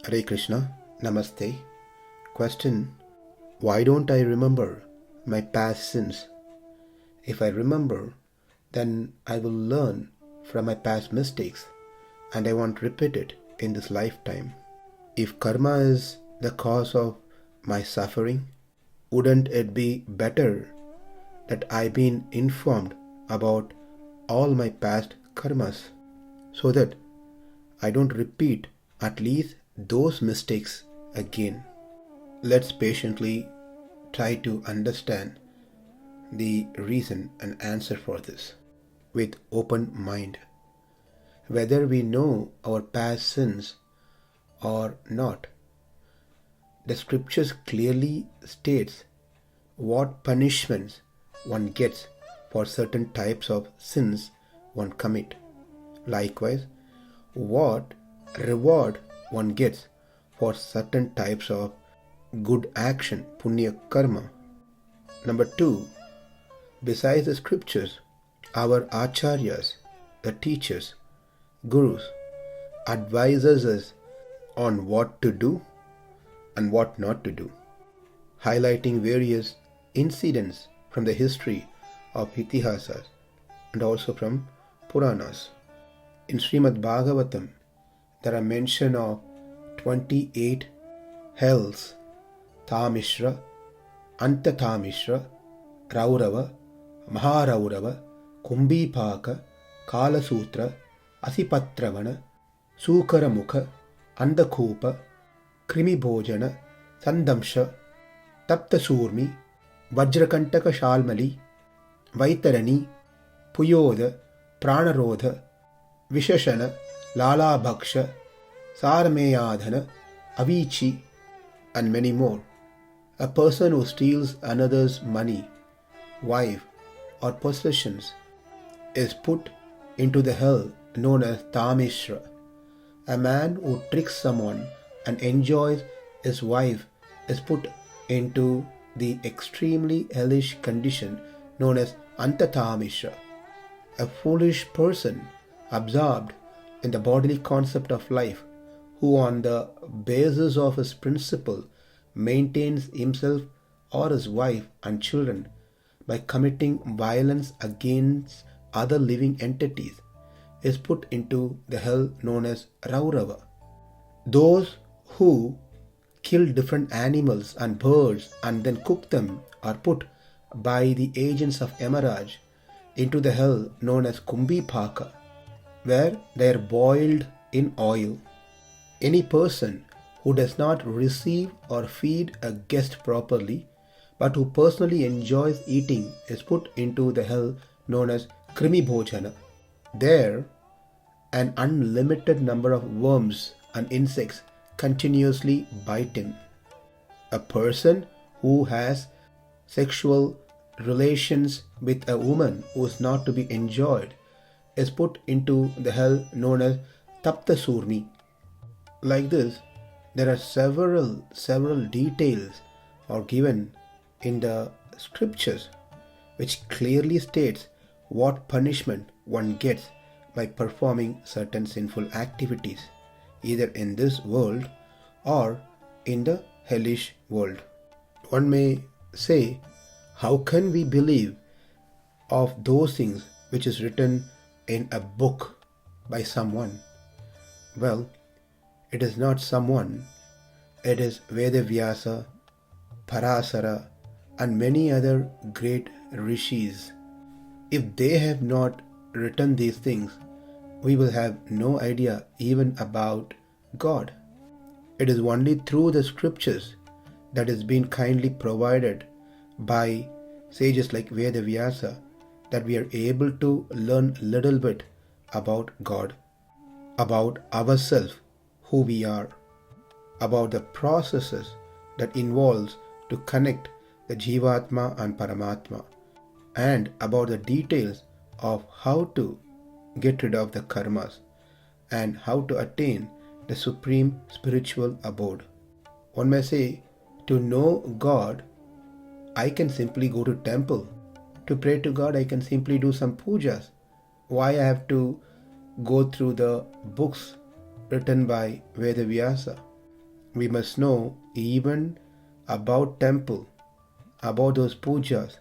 Hare Krishna, Namaste. Question: why don't I remember my past sins? If I remember, then I will learn from my past mistakes and I won't repeat it in this lifetime. If karma is the cause of my suffering, wouldn't it be better that I've been informed about all my past karmas so that I don't repeat at least those mistakes again? Let's patiently try to understand the reason and answer for this with open mind. Whether we know our past sins or not, the scriptures clearly states what punishments one gets for certain types of sins one commit. Likewise, what reward one gets for certain types of good action, punya karma. Number 2, besides the scriptures, our acharyas, the teachers, gurus, advises us on what to do and what not to do, highlighting various incidents from the history of Itihasas and also from Puranas. In Srimad Bhagavatam, there are mention of 28 hells: Tamishra, Antatamishra, Raurava, Maharaurava, Kumbhipaka, Kalasutra, Asipatravana, Sukaramukha, Andakopa, Krimibhojana, Sandamsha, Taptasurmi, Vajrakantaka Shalmali, Vaitarani, Puyoda, Pranarodha, Vishashana, Lala Bhaksha, Sarameyadhana, Avichi, and many more. A person who steals another's money, wife, or possessions is put into the hell known as Tamishra. A man who tricks someone and enjoys his wife is put into the extremely hellish condition known as Antatamishra. A foolish person absorbed in the bodily concept of life, who on the basis of his principle maintains himself or his wife and children by committing violence against other living entities, is put into the hell known as Raurava. Those who kill different animals and birds and then cook them are put by the agents of Yamaraj into the hell known as Kumbhipaka, where they are boiled in oil. Any person who does not receive or feed a guest properly, but who personally enjoys eating, is put into the hell known as Krimibhojana. There, an unlimited number of worms and insects continuously bite him. A person who has sexual relations with a woman who is not to be enjoyed is put into the hell known as Taptasurmi. Like this, there are several details are given in the scriptures which clearly states what punishment one gets by performing certain sinful activities, either in this world or in the hellish world. One may say, how can we believe of those things which is written in a book by someone? Well, it is not someone, it is Vedavyasa, Parasara, and many other great rishis. If they have not written these things, we will have no idea even about God. It is only through the scriptures that has been kindly provided by sages like Vedavyasa that we are able to learn little bit about God, about ourselves, who we are, about the processes that involves to connect the Jivatma and Paramatma, and about the details of how to get rid of the karmas and how to attain the supreme spiritual abode. One may say, to know God, I can simply go to temple. To pray to God, I can simply do some pujas. Why I have to go through the books written by Vedavyasa? We must know even about temple, about those pujas,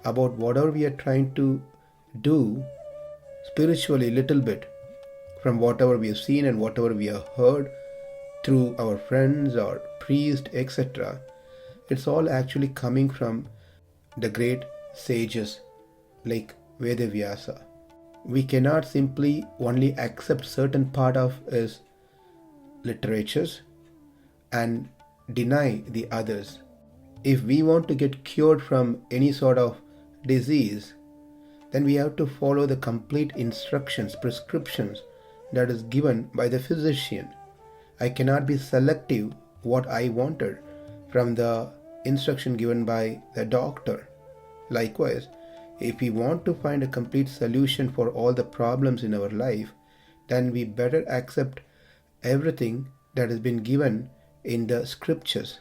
about whatever we are trying to do spiritually little bit from whatever we have seen and whatever we have heard through our friends or priest, etc. It's all actually coming from the great sages like Vedavyasa. We cannot simply only accept certain part of his literatures and deny the others. If we want to get cured from any sort of disease, then we have to follow the complete instructions, prescriptions that is given by the physician. I cannot be selective what I wanted from the instruction given by the doctor. Likewise, if we want to find a complete solution for all the problems in our life, then we better accept everything that has been given in the scriptures,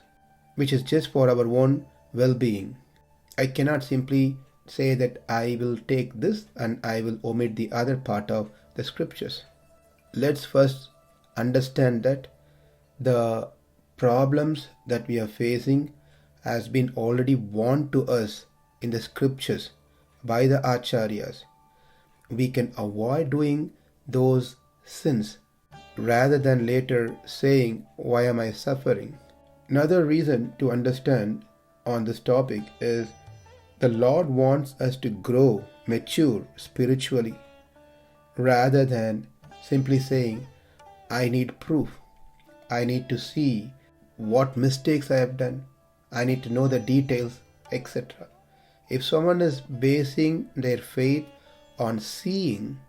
which is just for our own well-being. I cannot simply say that I will take this and I will omit the other part of the scriptures. Let's first understand that the problems that we are facing has been already warned to us in the scriptures by the acharyas. We can avoid doing those sins rather than later saying, why am I suffering? Another reason to understand on this topic is the Lord wants us to grow, mature spiritually, rather than simply saying, I need proof. I need to see what mistakes I have done. I need to know the details, etc. If someone is basing their faith on seeing,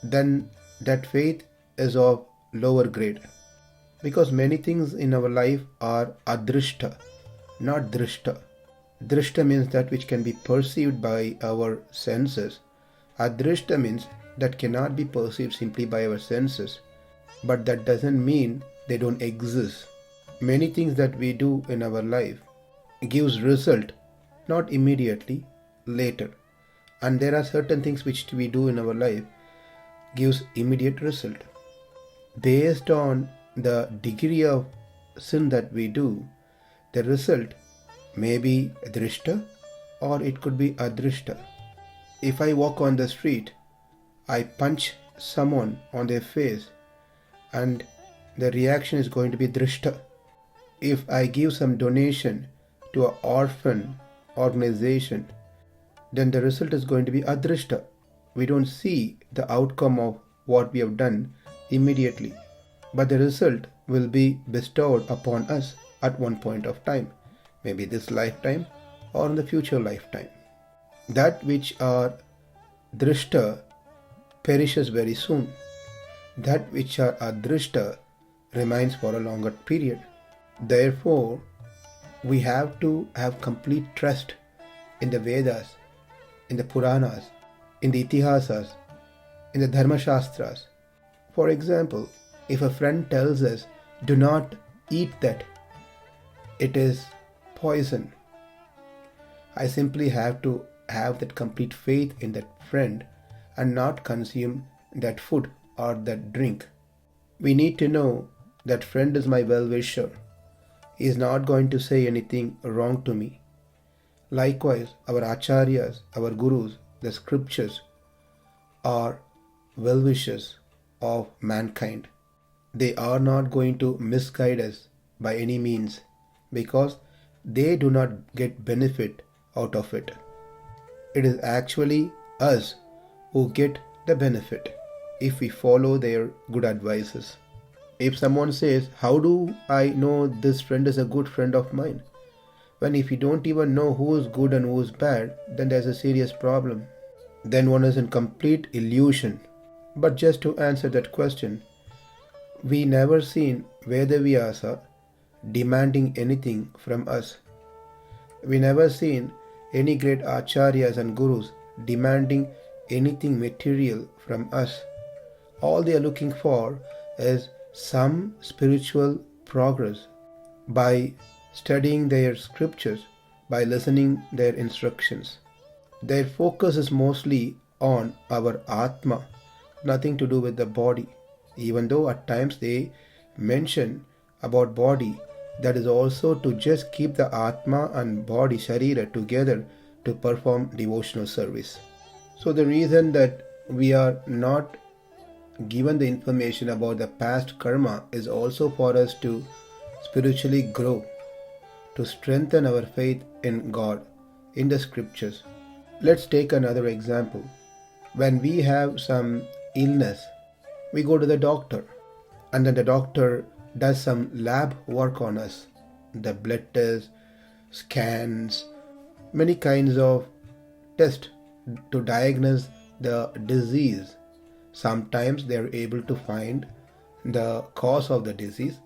then that faith is of lower grade. Because many things in our life are adrishta, not drishta. Drishta means that which can be perceived by our senses. Adrishta means that cannot be perceived simply by our senses. But that doesn't mean they don't exist. Many things that we do in our life gives result, not immediately, later. And there are certain things which we do in our life gives immediate result. Based on the degree of sin that we do, the result may be drishta or it could be adrishta. If I walk on the street, I punch someone on their face and the reaction is going to be drishta. If I give some donation to an orphan organization, then the result is going to be adrishta. We don't see the outcome of what we have done immediately, but the result will be bestowed upon us at one point of time, maybe this lifetime or in the future lifetime. That which are drishta perishes very soon. That which are adrishta remains for a longer period. Therefore, we have to have complete trust in the Vedas, in the Puranas, in the Itihasas, in the Dharma Shastras. For example, if a friend tells us, do not eat that, it is poison, I simply have to have that complete faith in that friend and not consume that food or that drink. We need to know that friend is my well-wisher. He is not going to say anything wrong to me. Likewise, our acharyas, our gurus, the scriptures are well-wishers of mankind. They are not going to misguide us by any means because they do not get benefit out of it. It is actually us who get the benefit if we follow their good advices. If someone says, how do I know this friend is a good friend of mine? When if you don't even know who is good and who is bad, then there's a serious problem. Then one is in complete illusion. But just to answer that question, we never seen Vedavyasa demanding anything from us. We never seen any great acharyas and gurus demanding anything material from us. All they are looking for is some spiritual progress by studying their scriptures, by listening their instructions. Their focus is mostly on our Atma, nothing to do with the body, even though at times they mention about body, that is also to just keep the Atma and body, Sharira, together to perform devotional service. So the reason that we are not given the information about the past karma is also for us to spiritually grow, to strengthen our faith in God, in the scriptures. Let's take another example. When we have some illness, we go to the doctor, and then the doctor does some lab work on us. The blood tests, scans, many kinds of tests to diagnose the disease. Sometimes they are able to find the cause of the disease.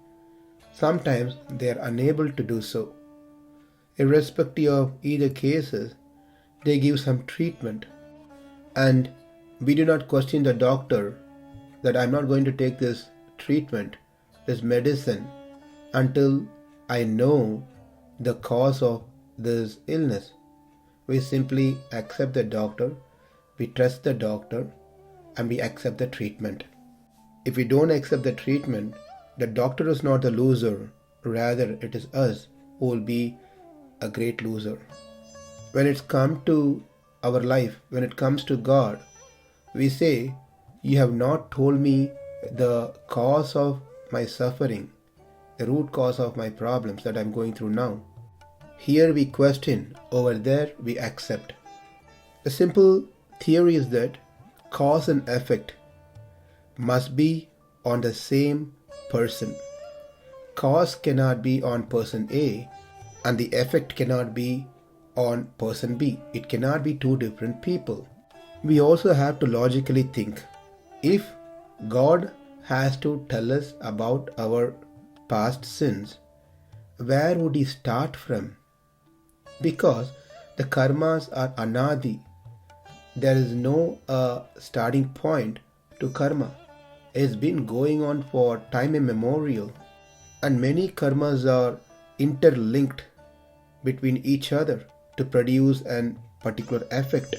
Sometimes they are unable to do so. Irrespective of either cases, they give some treatment. And we do not question the doctor that I'm not going to take this treatment, this medicine, until I know the cause of this illness. We simply accept the doctor, we trust the doctor, and we accept the treatment. If we don't accept the treatment, the doctor is not the loser, rather it is us who will be a great loser. When it's come to our life, when it comes to God, we say, you have not told me the cause of my suffering, the root cause of my problems that I'm going through now. Here we question, over there we accept. The simple theory is that cause and effect must be on the same person. Cause cannot be on person A and the effect cannot be on person B. It cannot be two different people. We also have to logically think. If God has to tell us about our past sins, where would He start from? Because the karmas are anadi. There is no starting point to karma. It's been going on for time immemorial, and many karmas are interlinked between each other to produce an particular effect.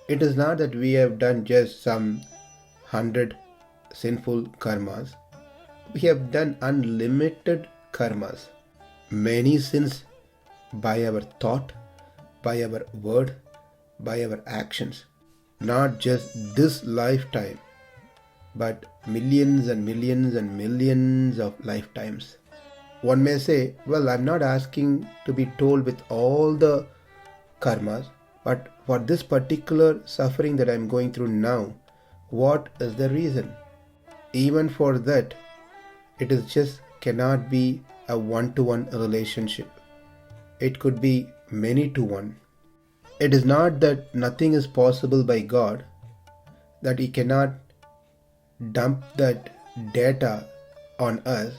It is not that we have done just some 100 sinful karmas. We have done unlimited karmas. Many sins by our thought, by our word, by our actions. Not just this lifetime, but millions and millions and millions of lifetimes. One may say, well, I'm not asking to be told with all the karmas, but for this particular suffering that I'm going through now, what is the reason? Even for that, it is just cannot be a one-to-one relationship. It could be many to one. It is not that nothing is possible by God, that He cannot dump that data on us,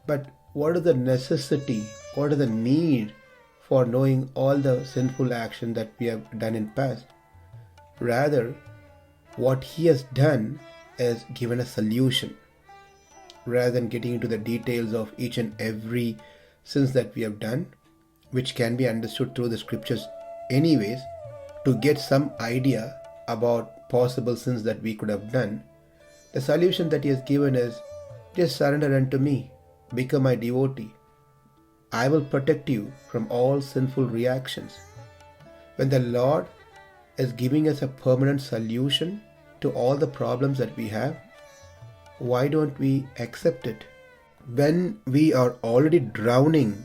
but what is the necessity, what is the need for knowing all the sinful action that we have done in past? Rather, what He has done is given a solution. Rather than getting into the details of each and every sins that we have done, which can be understood through the scriptures anyways, to get some idea about possible sins that we could have done, the solution that He has given is, just surrender unto me, become my devotee. I will protect you from all sinful reactions. When the Lord is giving us a permanent solution to all the problems that we have, why don't we accept it? When we are already drowning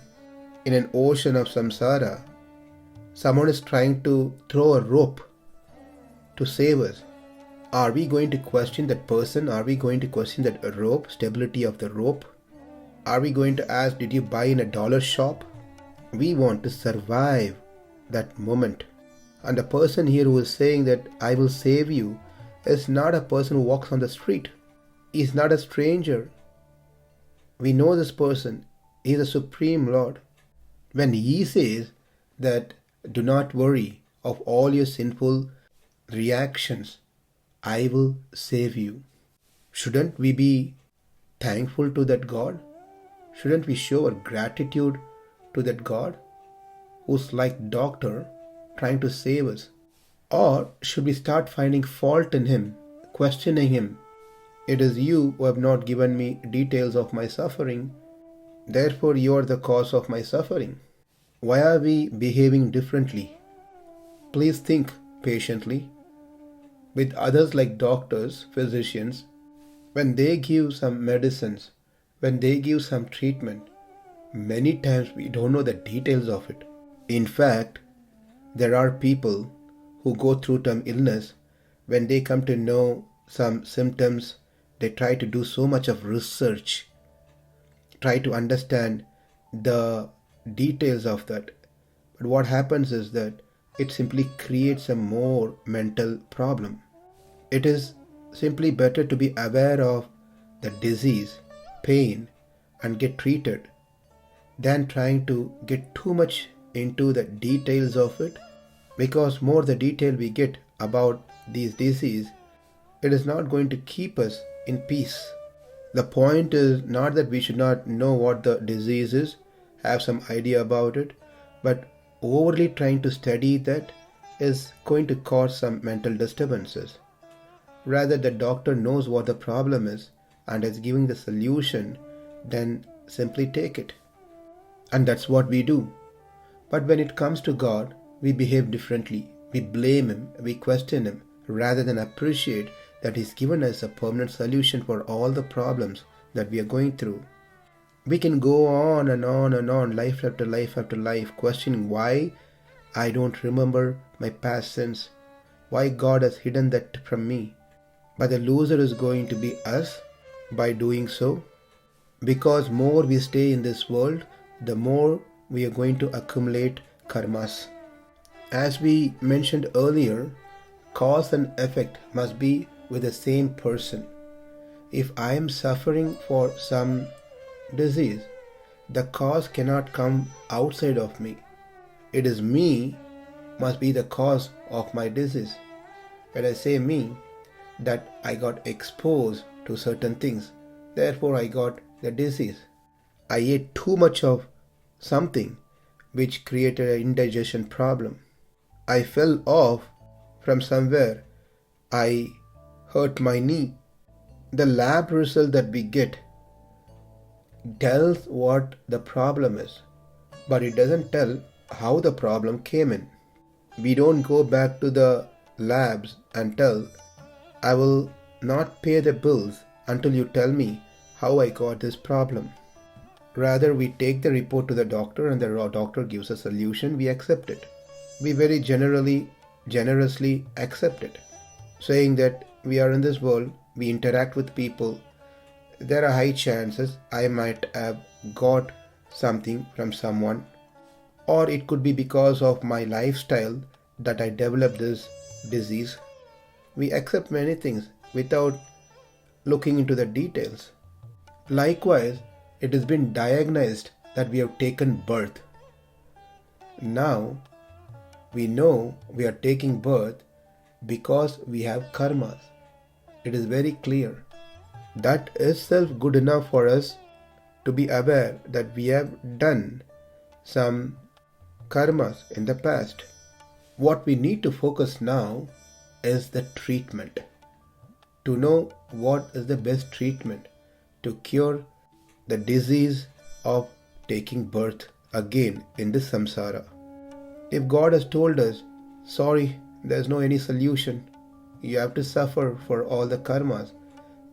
in an ocean of samsara, someone is trying to throw a rope to save us. Are we going to question that person? Are we going to question that rope, stability of the rope? Are we going to ask, did you buy in a dollar shop? We want to survive that moment. And the person here who is saying that I will save you is not a person who walks on the street. He is not a stranger. We know this person. He is the Supreme Lord. When He says that do not worry of all your sinful reactions, I will save you. Shouldn't we be thankful to that God? Shouldn't we show our gratitude to that God who's like doctor trying to save us? Or should we start finding fault in Him, questioning Him? It is you who have not given me details of my suffering. Therefore, you are the cause of my suffering. Why are we behaving differently? Please think patiently. With others like doctors, physicians, when they give some medicines, when they give some treatment, many times we don't know the details of it. In fact, there are people who go through some illness. When they come to know some symptoms, they try to do so much of research, try to understand the details of that. But what happens is that it simply creates a more mental problem. It is simply better to be aware of the disease, pain, and get treated than trying to get too much into the details of it, because more the detail we get about these disease, it is not going to keep us in peace. The point is not that we should not know what the disease is, have some idea about it, but overly trying to study that is going to cause some mental disturbances. Rather, the doctor knows what the problem is and is giving the solution, then simply take it. And that's what we do. But when it comes to God, we behave differently. We blame Him, we question Him, rather than appreciate that He's given us a permanent solution for all the problems that we are going through. We can go on and on and on, life after life after life, questioning why I don't remember my past sins, why God has hidden that from me. But the loser is going to be us by doing so, because more we stay in this world, the more we are going to accumulate karmas. As we mentioned earlier, cause and effect must be with the same person. If I am suffering for some disease, the cause cannot come outside of me. It is me must be the cause of my disease. When I say me, that I got exposed to certain things, therefore I got the disease. I ate too much of something which created an indigestion problem. I fell off from somewhere. I hurt my knee. The lab result that we get tells what the problem is, but it doesn't tell how the problem came in. We don't go back to the labs and tell, I will not pay the bills until you tell me how I got this problem. Rather, we take the report to the doctor and the doctor gives a solution, we accept it. We very generously accept it, saying that we are in this world, we interact with people, there are high chances I might have got something from someone, or it could be because of my lifestyle that I developed this disease. We accept many things without looking into the details. Likewise, it has been diagnosed that we have taken birth. Now, we know we are taking birth because we have karmas. It is very clear. That is self good enough for us to be aware that we have done some karmas in the past. What we need to focus now is the treatment. To know what is the best treatment to cure the disease of taking birth again in this samsara. If God has told us, sorry, there's no any solution, you have to suffer for all the karmas,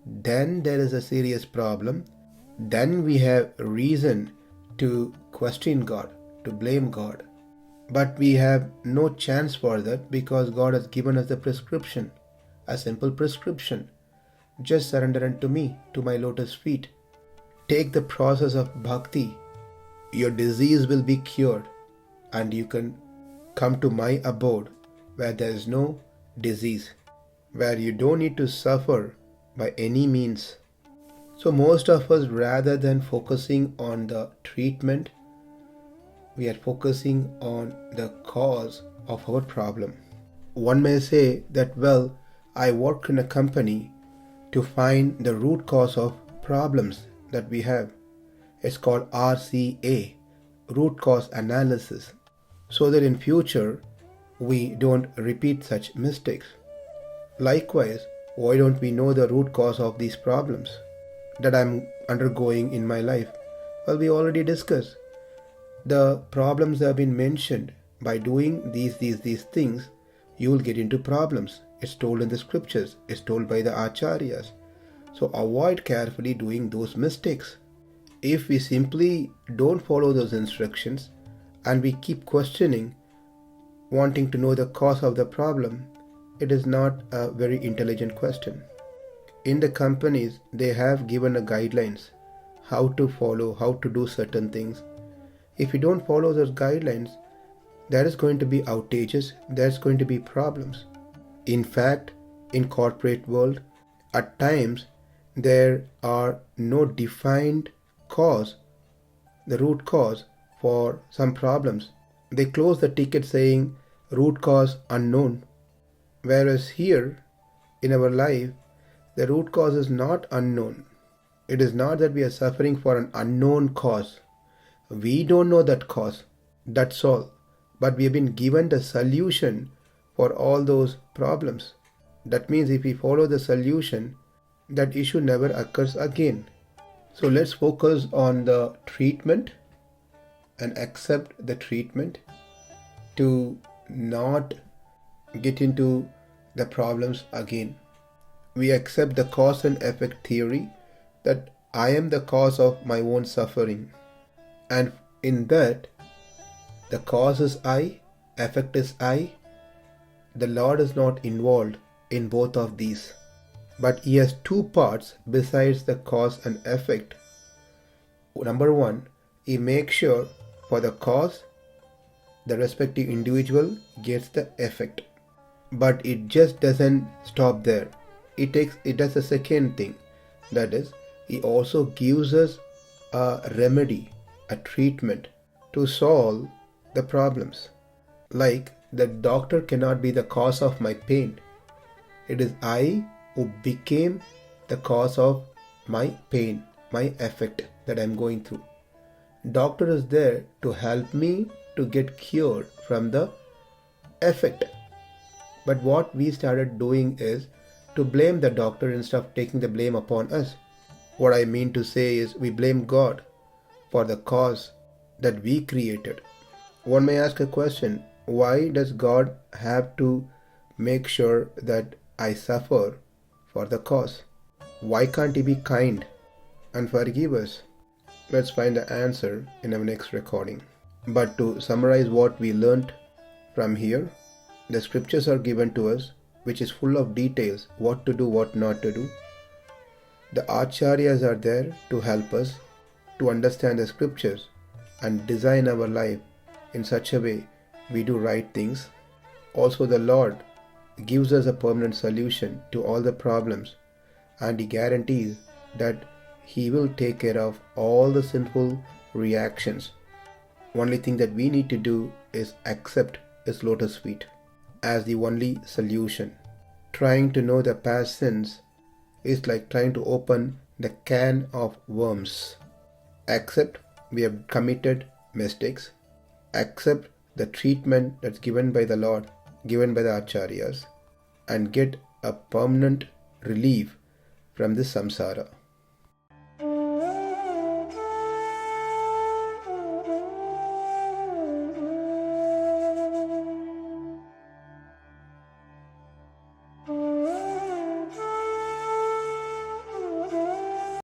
then there is a serious problem. Then we have reason to question God, to blame God. But we have no chance for that because God has given us the prescription, a simple prescription. Just surrender unto me, to my lotus feet. Take the process of bhakti. Your disease will be cured and you can come to my abode where there is no disease, where you don't need to suffer by any means. So most of us, rather than focusing on the treatment, we are focusing on the cause of our problem. One may say that, well, I work in a company to find the root cause of problems that we have. It's called RCA, root cause analysis, so that in future we don't repeat such mistakes. Likewise, why don't we know the root cause of these problems that I'm undergoing in my life? Well, we already discussed. The problems have been mentioned. By doing these things, you will get into problems. It's told in the scriptures. It's told by the acharyas. So avoid carefully doing those mistakes. If we simply don't follow those instructions and we keep questioning, wanting to know the cause of the problem, it is not a very intelligent question. In the companies, they have given a guidelines how to follow, how to do certain things. If you don't follow those guidelines, there is going to be outages, there's going to be problems. In fact, in corporate world, at times there are no defined cause, the root cause for some problems. They close the ticket saying root cause unknown. Whereas here in our life, the root cause is not unknown. It is not that we are suffering for an unknown cause. We don't know that cause. That's all. But we have been given the solution for all those problems. That means if we follow the solution, that issue never occurs again. So let's focus on the treatment and accept the treatment to not get into the problems again. We accept the cause and effect theory that I am the cause of my own suffering. And in that, the cause is I, effect is I. The Lord is not involved in both of these. But He has two parts besides the cause and effect. Number one, He makes sure for the cause, the respective individual gets the effect. But it just doesn't stop there. It does a second thing. That is, He also gives us a remedy, a treatment to solve the problems. Like the doctor cannot be the cause of my pain. It is I who became the cause of my pain, my effect that I'm going through. Doctor is there to help me to get cured from the effect. But what we started doing is to blame the doctor instead of taking the blame upon us. What I mean to say is we blame God for the cause that we created. One may ask a question, why does God have to make sure that I suffer for the cause? Why can't He be kind and forgive us? Let's find the answer in our next recording. But to summarize what we learnt from here, the scriptures are given to us, which is full of details, what to do, what not to do. The acharyas are there to help us to understand the scriptures and design our life in such a way we do right things. Also, the Lord gives us a permanent solution to all the problems, and He guarantees that He will take care of all the sinful reactions. Only thing that we need to do is accept His lotus feet as the only solution. Trying to know the past sins is like trying to open the can of worms. Accept we have committed mistakes. Accept the treatment that's given by the Lord, given by the acharyas, and get a permanent relief from this samsara.